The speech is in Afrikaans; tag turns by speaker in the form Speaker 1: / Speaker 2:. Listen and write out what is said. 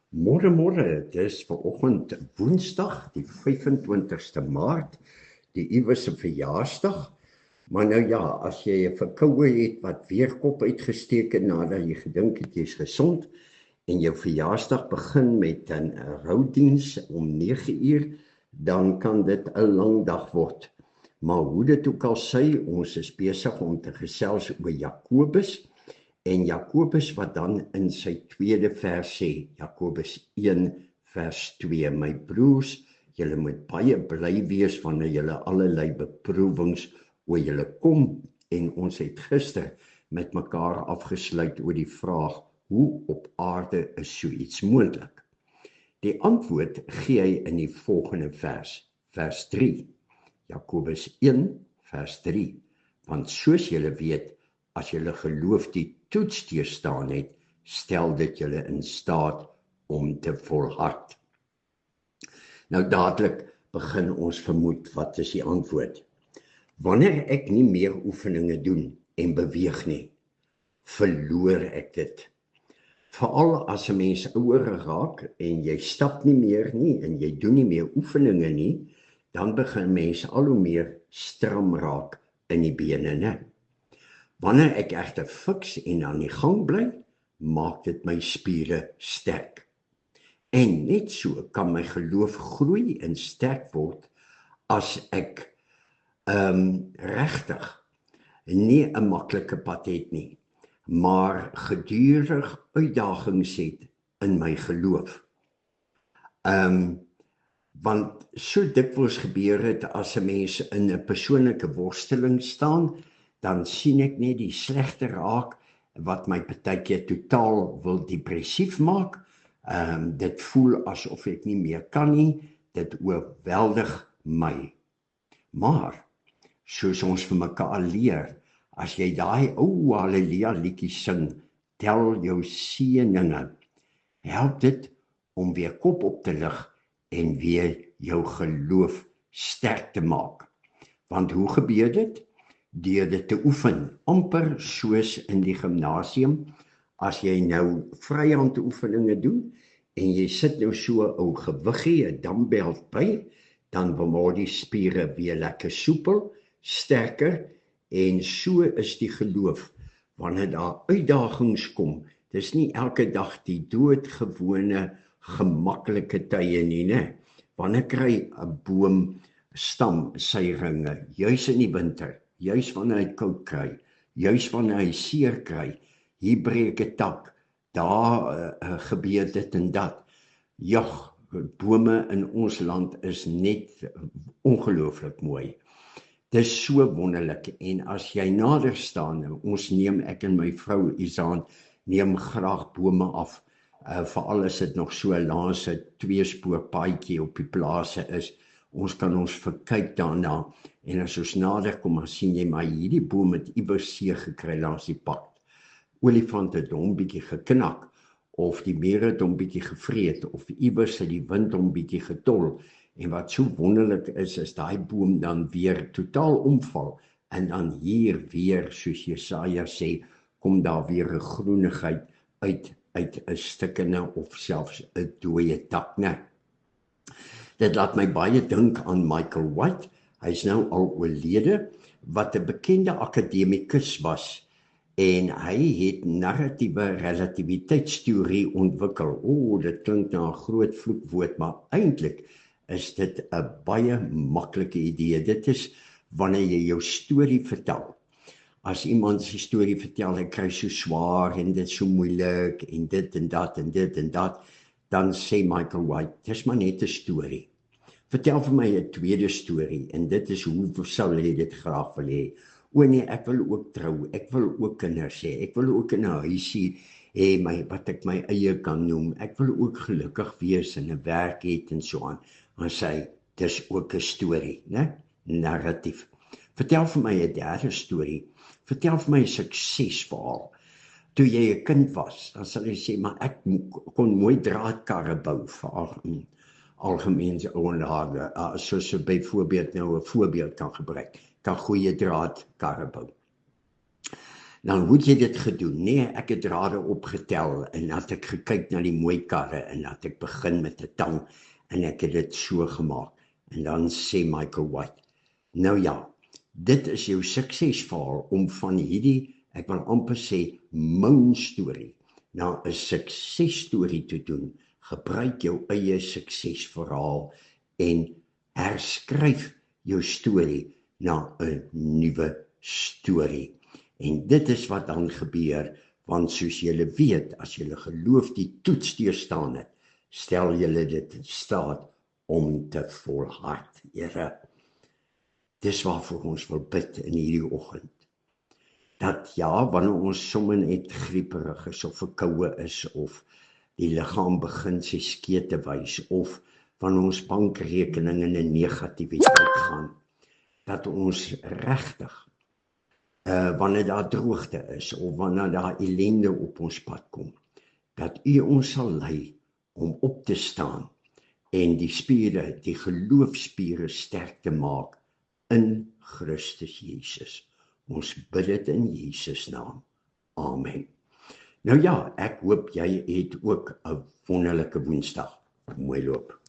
Speaker 1: Môre, dis vanoggend Woensdag, die 25ste Maart, die Iwes se verjaarsdag. Maar nou ja, as jy 'n verkoue het wat weer kop uitgesteek het nadat jy gedink het jy's gesond en jou verjaarsdag begin met 'n roudiens om 9 uur, dan kan dit 'n lang dag word. Maar hoe dit ook al sy, ons is besig om te gesels oor Jakobus. En Jakobus wat dan in sy tweede vers sê, Jakobus 1 vers 2, my broers, julle moet baie bly wees wanneer julle allerlei beproewings oor julle kom, en ons het gister met mekaar afgesluit oor die vraag, hoe op aarde is so iets moontlik? Die antwoord gee hy in die volgende vers 3, Jakobus 1 vers 3, want soos julle weet, as julle geloof die toets deurstaan het, stel dit julle in staat om te volhard. Nou dadelik begin ons vermoed, wat is die antwoord? Wanneer ek nie meer oefeninge doen en beweeg nie, verloor ek dit. Veral as 'n mens ouer raak en jy stap nie meer nie en jy doen nie meer oefeninge nie, dan begin mense al hoe meer stram raak in die bene, né? Wanneer ek egter fiks en aan die gang bly, maak dit my spiere sterk. En net so kan my geloof groei en sterk word as ek regtig nie 'n maklike pad het nie, maar gedurig uitdagings het in my geloof. Want so dikwels gebeur het as 'n mens in 'n persoonlike worsteling staan, dan sien ek net die slegte raak wat my partykeer totaal wil depressief maak. Dit voel asof ek nie meer kan nie, dit oorweldig my. Maar, soos ons vir mekaar leer, as jy daai ou halleluja liedjie sing, tel jou seëninge, help dit om weer kop op te lig en weer jou geloof sterk te maak. Want hoe gebeur dit? Deur dit te oefen, amper soos in die gimnasium, as jy nou vryhand oefeninge doen, en jy sit nou so 'n ou gewiggie, 'n dumbbell by, dan word die spiere weer lekker soepel, sterker, en so is die geloof, wanneer daar uitdagings kom, dis nie elke dag die doodgewone, gemaklike tye nie, né? Wanneer kry 'n boom stam sy ringe, juis in die winter, juis wanneer hy koud kry, juis wanneer hy seer kry, hier breek 'n tak, daar gebeur dit en dat. Ja, bome in ons land is net ongelooflik mooi. Dis so wonderlik, en as jy nader staan, ek en my vrou Isaan, neem graag bome af, veral as dit nog so 'n laaste 2-spoor paadjie op die plase is, ons kan ons verkyk daarna, en as ons nader kom, dan sien jy maar hierdie boom het iewers seer gekry langs die pad. Olifant het hom bietjie geknak, of die mere het hom bietjie gevreet, of iewers het die wind hom bietjie getol, en wat so wonderlik is daai boom dan weer totaal omval, en dan hier weer, soos Jesaja sê, kom daar weer 'n groenigheid uit 'n stikkende of selfs 'n dooie tak, né? Dit laat my baie dink aan Michael White, hy's nou al oorlede, wat 'n bekende akademikus was, en hy het narratiewe relativiteitsteorie ontwikkel. Dit klink na 'n groot vloekwoord, maar eintlik is dit 'n baie maklike idee. Dit is wanneer jy jou storie vertel. As iemand sy storie vertel, hy kry so swaar en dit so moeilik en dit en dat en dit en dat, dan sê Michael White, dis maar net 'n storie. Vertel vir my 'n tweede storie, en dit is hoe sou jy dit graag wil hê. Nee, ek wil ook trou, ek wil ook kinders hê, ek wil ook 'n huisie hê, wat ek my eie kan noem, ek wil ook gelukkig wees en 'n werk het en so aan. Maar sê, dis ook 'n storie, né? Narratief. Vertel vir my 'n derde storie. Vertel vir my 'n suksesverhaal. Toe jy 'n kind was, dan sal jy sê, maar ek kon mooi draadkarre bou vir algemene onlage, soos byvoorbeeld nou 'n voorbeeld kan gebruik, kan goeie draadkarre bou. Dan hoe het jy dit gedoen? Nee, ek het drade opgetel en dat ek gekyk na die mooi karre en dat ek begin met 'n tang en ek het dit so gemaak. En dan sê Michael White, nou ja, dit is jou suksesverhaal om van hierdie, ek wil amper sê, moon storie na 'n suksesstorie te doen. Gebruik jou eie suksesverhaal en herskryf jou storie na 'n nuwe storie. En dit is wat dan gebeur, want soos julle weet, as julle geloof die toets deurstaan het, stel julle dit in staat om te volhard. Here, dis waarvoor ons wil bid in hierdie oggend. Dat ja, wanneer ons sommer net grieperig is of verkoue is of die liggaam begin sy skete wys of wanneer ons bankrekening in 'n negativiteit gaan, dat ons regtig wanneer daar droogte is of wanneer daar ellende op ons pad kom, dat U ons sal lei om op te staan en die spiere, die geloofspiere sterk te maak in Christus Jesus. Ons bid dit in Jesus naam. Amen. Nou ja, ek hoop jy het ook 'n wonderlike Woensdag. Mooi loop.